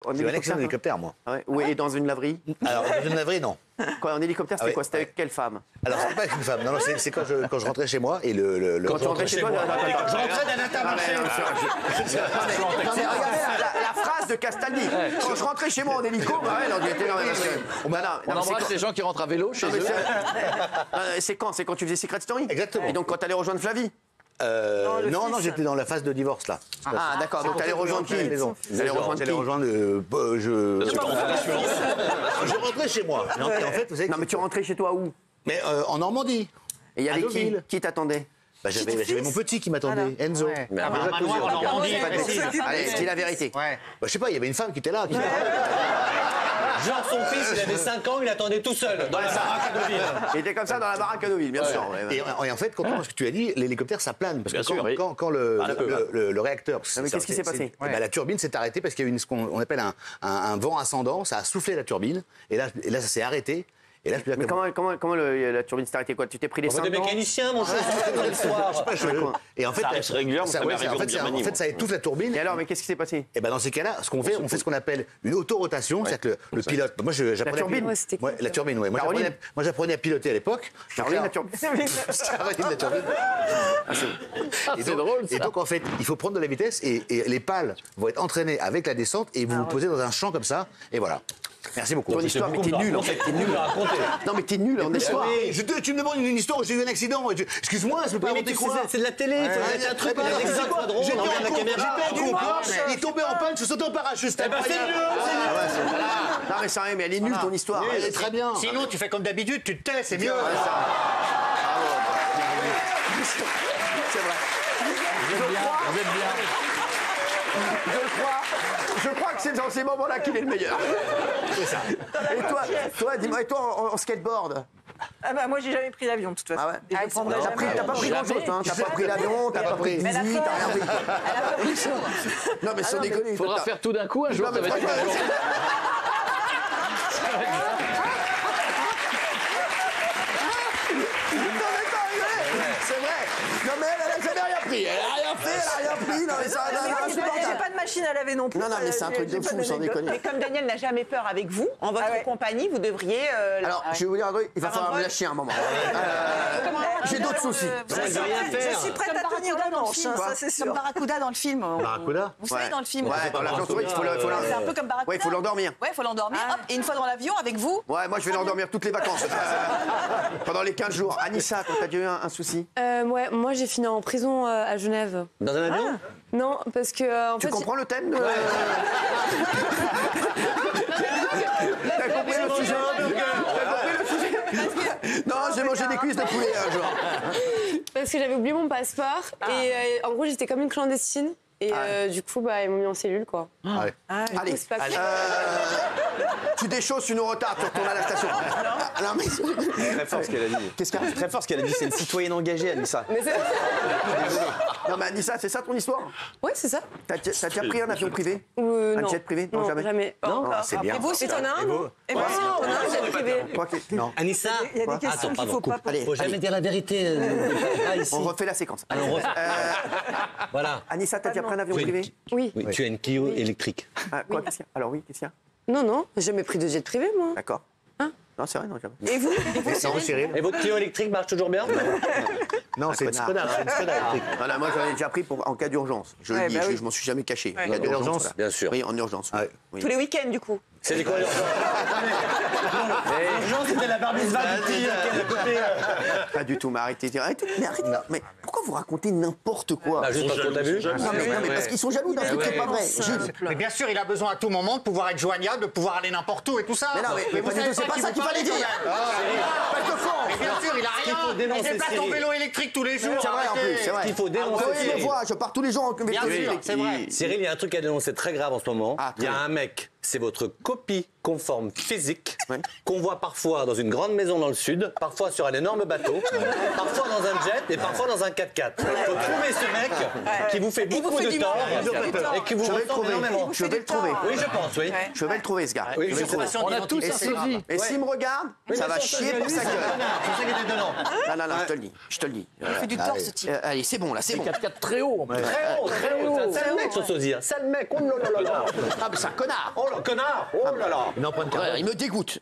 En J'ai eu un accident d'hélicoptère, moi. Ah ouais. Oui, et dans une laverie? Alors, dans une laverie, non. Quoi, en hélicoptère, c'était quoi? C'était avec quelle femme? Alors, c'est pas avec une femme. Non, c'est quand je rentrais chez moi et Quand tu rentrais chez toi, je rentrais d'un intermarché. Regardez la phrase de Castaldi. Quand je rentrais chez moi en hélico, bah ouais, on était dans On embrasse les gens qui rentrent à vélo chez eux. C'est quand? C'est quand tu faisais Secret Story? Exactement. Et donc quand t'allais rejoindre Flavie? Non, j'étais dans la phase de divorce, là. Ah, d'accord. Donc t'allais rejoindre qui? J'allais rejoindre je rentrais chez moi. Et en fait, vous savez. Non, mais tu rentrais chez toi où? Mais en Normandie. Et il y avait À qui? Deauville. Qui t'attendait? J'avais mon petit qui m'attendait, Enzo. Mais un manoir en Normandie. Allez, dis la vérité. Je sais pas, il y avait une femme qui était là. Genre son fils, il avait 5 ans, il attendait tout seul dans la baraque à Deauville. Il était comme ça dans la baraque à Deauville, bien sûr. Et en fait, contrairement à ce que tu as dit, l'hélicoptère, ça plane. Parce que quand le réacteur... Mais qu'est-ce qui s'est passé? La turbine s'est arrêtée parce qu'il y a eu ce qu'on appelle un vent ascendant. Ça a soufflé la turbine. Et là ça s'est arrêté. Et là, mais comment la turbine s'est arrêtée, quoi? Tu t'es pris les 5 ans? Des mécaniciens, mon cher, tous les soirs. Et en fait, ça arrive régulièrement, ça m'est arrivé en Birmanie. En fait, ça étouffe la turbine. Et alors, mais qu'est-ce qui s'est passé? Et ben dans ces cas-là, ce qu'on fait, on fait ce qu'on appelle une autorotation, c'est-à-dire que le pilote. Moi, j'apprenais la turbine. La turbine, ouais. Moi, j'apprenais à piloter à l'époque. Caroline, la turbine. Caroline, la turbine. C'est drôle, ça. Et donc, en fait, il faut prendre de la vitesse et les pales vont être entraînées avec la descente et vous vous posez dans un champ comme ça. Et voilà. Merci beaucoup. Ton histoire, mais t'es nul en fait, t'es nul à raconter. Non, mais t'es nul en histoire. Tu me demandes une histoire où j'ai eu un accident. Excuse-moi, je peux pas raconter quoi? C'est de la télé, c'est un truc, il y a pas drôle, on regarde la caméra. Il est tombé en panne, je saute en parachute. C'est mieux, c'est mieux. Non, mais sérieux, mais elle est nulle ton histoire. Elle est très bien. Sinon, tu fais comme d'habitude, tu te tais, c'est mieux. C'est vrai. Vous êtes bien. Je crois que c'est dans ces moments-là qu'il est le meilleur. C'est ça. Et toi, dis-moi, et toi en skateboard? Ah bah moi j'ai jamais pris l'avion de toute façon. Ah ouais. Et je prendrai T'as pas pris grand-chose, hein. T'as pas pris l'avion, t'as pas pris de visite, t'as rien pris. Non mais sans déconner. Faudra faire tout d'un coup un jour. Ça va être c'est vrai. Non mais elle a jamais rien pris. Elle a rien fait, elle a rien pris. Non mais ça, j'ai pas de machine à laver non plus. Non mais c'est un truc de fou, sans déconner. Mais comme Daniel n'a jamais peur avec vous, en votre compagnie, vous devriez... Alors, je vais vous dire un truc, il va falloir me lâcher un moment. J'ai d'autres soucis. Je suis prête à tenir la manche, ça c'est sûr. Comme Barracuda dans le film. Barracuda? Vous savez, dans le film. Ouais, dans l'avion touriste, c'est un peu comme Barracuda. Ouais, il faut l'endormir. Ouais, il faut l'endormir. Hop, et une fois dans l'avion avec vous. Ouais, moi je vais l'endormir toutes les vacances. Pendant les 15 jours. Anissa, toi, t'as déjà eu un souci? Ouais, moi j'ai fini en prison à Genève. Dans un avion? Non, parce que en Tu fait, comprends le thème de... T'as compris le sujet? Non, j'ai mangé des cuisses de poulet un jour. parce que j'avais oublié mon passeport et en gros j'étais comme une clandestine et du coup ils m'ont mis en cellule quoi. Allez, c'est pas tu déchausses, tu nous retardes, tu retournes à la station. Non, mais... Très fort ce qu'elle a dit. Qu'est-ce qu'il y a? Très fort ce qu'elle a dit. C'est une citoyenne engagée, Anissa. Mais c'est... Non, mais Anissa, c'est ça ton histoire? Ouais, c'est ça. T'as déjà pris un avion privé? Un jet privé? Non, jamais. Non, c'est bien. Et vous, si t'en as un, non? Et moi, si t'en as un jet privé. Non. Anissa, Il y a des questions qu'il faut pas poser. faut jamais dire la vérité. Ici. On refait la séquence. Alors, on refait. Voilà. Anissa, t'as déjà pris un avion privé? Oui. Oui, tu as une Clio électrique. Quoi, qu'est-ce qu'il y a? Alors oui, qu'est-ce qu'il y a? Non, j'ai jamais pris de jet privé, moi. D'accord. Hein? Non, c'est vrai, non, jamais. Et vous? Non, Cyril. Et votre Clio électrique marche toujours bien? Non, c'est une Skoda. C'est une Skoda électrique. Voilà, moi j'en ai déjà pris en cas d'urgence. Je le dis, je m'en suis jamais caché. En cas d'urgence, voilà. bien sûr. Oui, en urgence. Oui. Tous les week-ends, du coup. C'est quoi l'urgence? L'urgence, c'était la barbizva du petit qui est à côté. Pas du tout, mais arrêtez. Mais pourquoi vous racontez n'importe quoi? Bah, juste parce qu'on t'a vu. Non, mais parce qu'ils sont jaloux d'un truc qui n'est pas vrai. Mais bien sûr, il a besoin à tout moment de pouvoir être joignable, de pouvoir aller n'importe où et tout ça. Mais non, mais pas du tout, c'est pas ça qu'il fallait dire. Pas de fond. Mais bien sûr, il a rien. Il déplace ton vélo électrique tous les jours. C'est vrai en plus, c'est vrai. Il faut dénoncer. Je me vois, je pars tous les jours en vélo électrique. C'est vrai. Cyril, il y a un truc à dénoncer très grave en ce moment. Ah, Il y a un mec, c'est votre copie conforme physique Ouais. qu'on voit parfois dans une grande maison dans le sud, parfois sur un énorme bateau, parfois dans un jet et parfois dans un 4x4. Il faut trouver ce mec qui vous fait beaucoup de tort et qui vous Je vais le ressemble trouver. énormément. Je vais le trouver. Oui, je pense, oui. Je vais le trouver, ce gars. Oui, Je vais je le trouver. sais. On a tous un sosie. Et s'il me regarde, ça va chier pour sa gueule. C'est ça qui est étonnant. Non, je te le dis. Je te le dis. Il fait du tort, ce type. Allez, c'est bon, là, c'est bon. 4x4 très haut. Très haut, très haut. C'est un sale mec, son sosie. Sale mec, oh là là là là. Ah, mais c'est un connard. Oh là connard. Oh là là. Une empreinte carbone. Il me dégoûte.